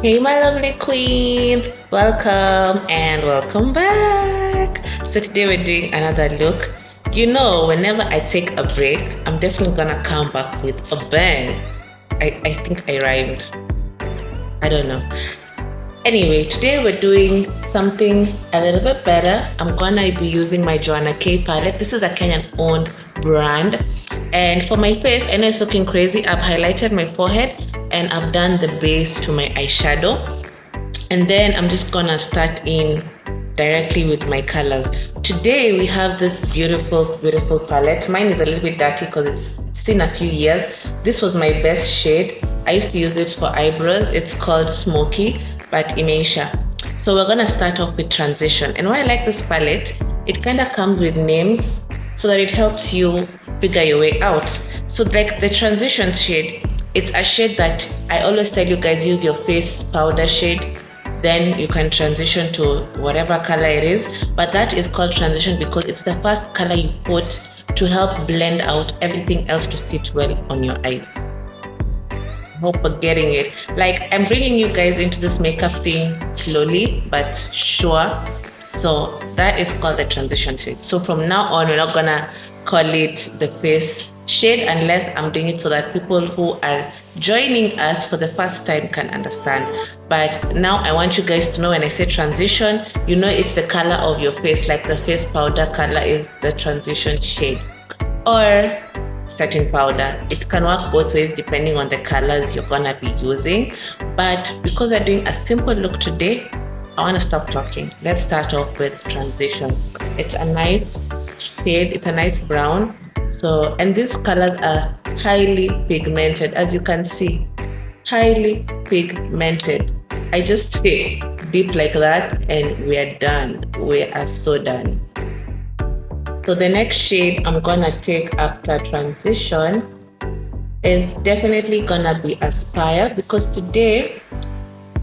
Hey, my lovely queens, welcome and welcome back. So, today we're doing another look. You know, whenever I take a break, I'm definitely gonna come back with a bang. I think I rhymed. I don't know. Anyway, today we're doing something a little bit better. I'm gonna be using my Joanna K palette. This is a Kenyan owned brand. And for my face, I know it's looking crazy. I've highlighted my forehead and I've done the base to my eyeshadow. And then I'm just gonna start in directly with my colors. Today we have this beautiful palette. Mine is a little bit dirty because it's seen a few years. This was my best shade. I used to use it for eyebrows. It's called Smokey but Imeisha. So we're gonna start off with transition. And why I like this palette, it kind of comes with names so that it helps you figure your way out. So like the transition shade, it's a shade that I always tell you guys, use your face powder shade, then you can transition to whatever color it is. But that is called transition because it's the first color you put to help blend out everything else to sit well on your eyes. Hope we're getting it. Like, I'm bringing you guys into this makeup thing slowly but sure. So that is called the transition shade. So from now on, we're not gonna call it the face shade unless I'm doing it so that people who are joining us for the first time can understand. But now I want you guys to know, when I say transition, you know it's the color of your face, like the face powder color is the transition shade, or setting powder. It can work both ways depending on the colors you're gonna be using. But because we're doing a simple look today, I want to stop talking. Let's start off with transition. It's a nice shade, it's a nice brown. So, and these colors are highly pigmented, as you can see, highly pigmented. I just take deep like that and we are done. We are so done. So the next shade I'm gonna take after transition is definitely gonna be Aspire, because today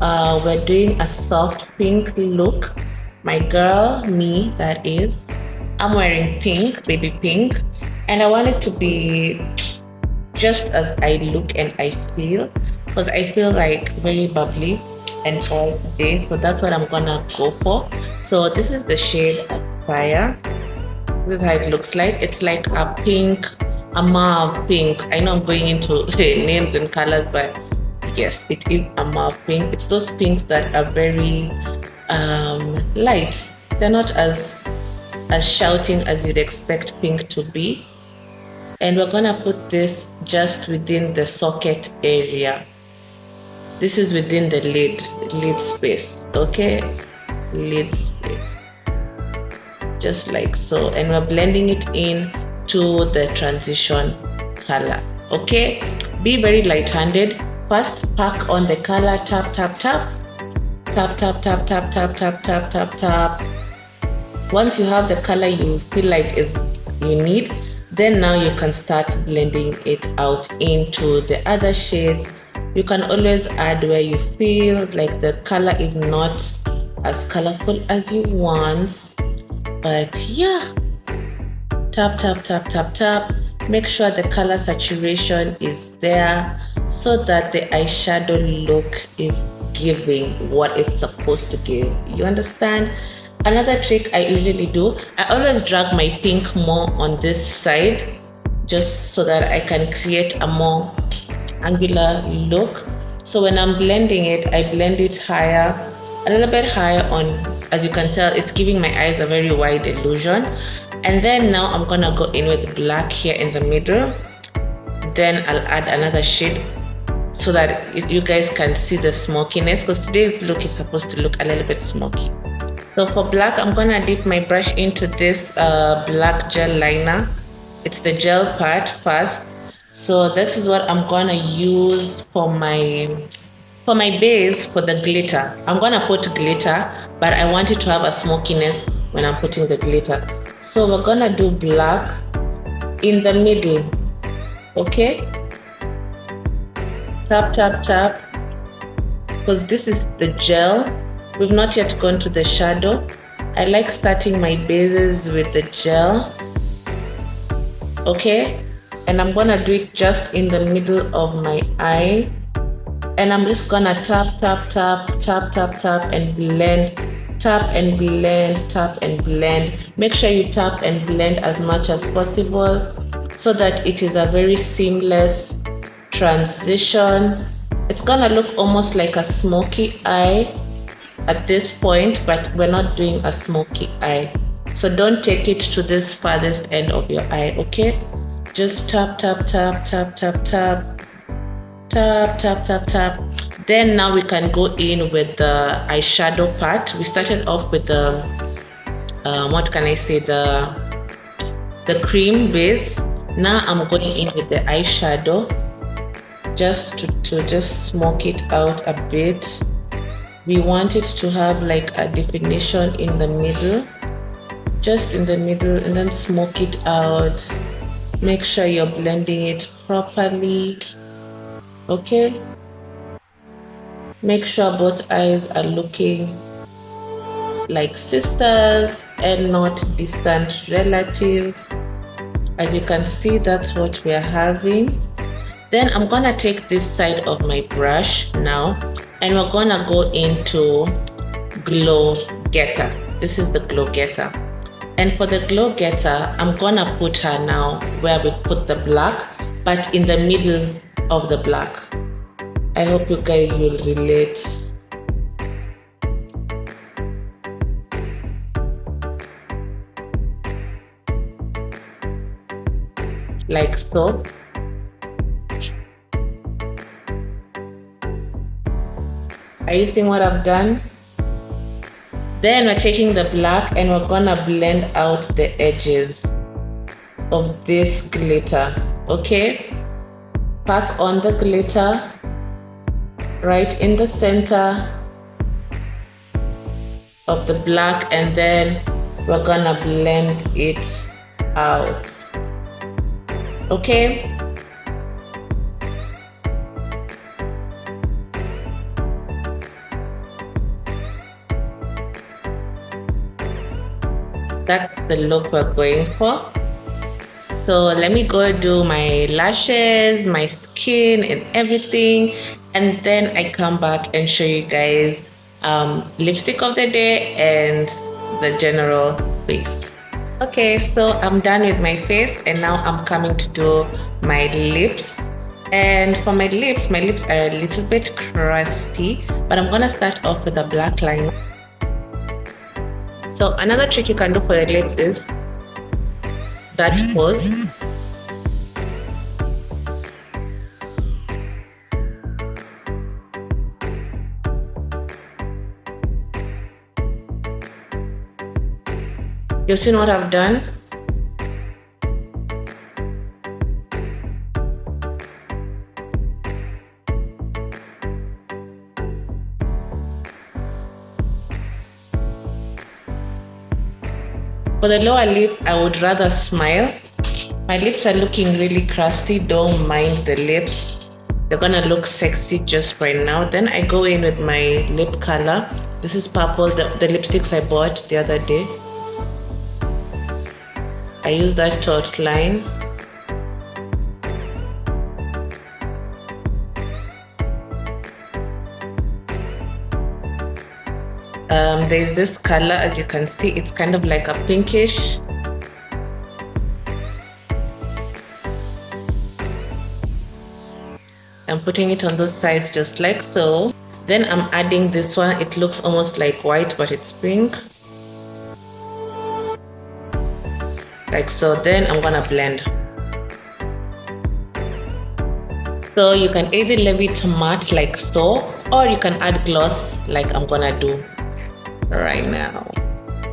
we're doing a soft pink look. My girl, me, that is. I'm wearing pink, baby pink, and I want it to be just as I look and I feel, because I feel like very bubbly and all today. So that's what I'm gonna go for. So this is the shade Aspire. This is how it looks like. It's like a pink, a mauve pink. I know I'm going into names and colors, but yes, it is a mauve pink. It's those pinks that are very light. They're not as shouting as you'd expect pink to be. And we're gonna put this just within the socket area. This is within the lid space, okay? Lid space. Just like so. And we're blending it in to the transition color, okay? Be very light-handed. First, pack on the color, tap, tap, tap. Tap, tap, tap, tap, tap, tap, tap, tap, tap. Once you have the color you feel like you need, then now you can start blending it out into the other shades. You can always add where you feel like the color is not as colorful as you want. But yeah, tap, tap, tap, tap, tap. Make sure the color saturation is there so that the eyeshadow look is giving what it's supposed to give. You understand? Another trick I usually do, I always drag my pink more on this side just so that I can create a more angular look. So when I'm blending it, I blend it higher, a little bit higher on, as you can tell, it's giving my eyes a very wide illusion. And then now I'm gonna go in with black here in the middle. Then I'll add another shade so that you guys can see the smokiness, because today's look is supposed to look a little bit smoky. So for black, I'm gonna dip my brush into this black gel liner. It's the gel part first. So this is what I'm gonna use for my base, for the glitter. I'm gonna put glitter, but I want it to have a smokiness when I'm putting the glitter. So we're gonna do black in the middle, okay? Tap, tap, tap, because this is the gel. We've not yet gone to the shadow. I like starting my bases with the gel, okay? And I'm gonna do it just in the middle of my eye. and I'm just gonna tap, tap, tap, tap, tap, tap, and blend, tap and blend, tap and blend. Make sure you tap and blend as much as possible so that it is a very seamless transition. It's gonna look almost like a smoky eye at this point, but we're not doing a smoky eye. So don't take it to this farthest end of your eye, okay? Just tap, tap, tap, tap, tap, tap, tap, tap, tap, tap. Then now we can go in with the eyeshadow part. We started off with the, what can I say, the cream base. Now I'm going in with the eyeshadow just to just smoke it out a bit. We want it to have like a definition in the middle, just in the middle, and then smoke it out. Make sure you're blending it properly, okay? Make sure both eyes are looking like sisters and not distant relatives. As you can see, that's what we're having. Then I'm gonna take this side of my brush now, and we're gonna go into Glow Getter. This is the Glow Getter. And for the Glow Getter, I'm gonna put her now where we put the black, but in the middle of the black. I hope you guys will relate. Like so. Are you seeing what I've done? Then we're taking the black and we're gonna blend out the edges of this glitter, okay? Pack on the glitter right in the center of the black, and then we're gonna blend it out, okay? That's the look we're going for. So let me go do my lashes, my skin, and everything, and then I come back and show you guys lipstick of the day and the general face. Okay, so I'm done with my face, and now I'm coming to do my lips. And for my lips are a little bit crusty, but I'm gonna start off with a black liner. So another trick you can do for your lips is that pose. You've seen what I've done? For the lower lip, I would rather smile. My lips are looking really crusty. Don't mind the lips. They're gonna look sexy just right now. Then I go in with my lip color. This is purple, the lipsticks I bought the other day. I use that to outline. There's this color, as you can see, it's kind of like a pinkish. I'm putting it on those sides just like so. Then I'm adding this one. It looks almost like white, but it's pink. Like so. Then I'm gonna blend. So you can either leave it matte like so, or you can add gloss like I'm gonna do right now.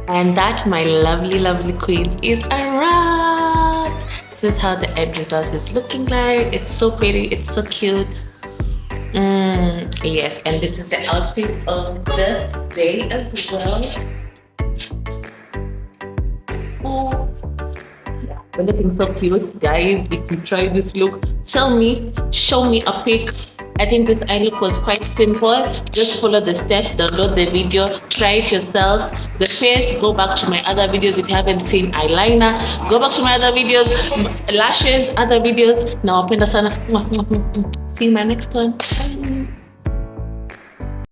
And that, my lovely queens, is a wrap. This is how the end result is looking like. It's so pretty, it's so cute. Yes, and this is the outfit of the day as well. Oh, we're looking so cute, guys. If you try this look, tell me, show me a pic. I think this eye look was quite simple. Just follow the steps, download the video, try it yourself. The face, go back to my other videos if you haven't seen eyeliner. Go back to my other videos, lashes, other videos. Now, napenda sana. See you in my next one. Bye.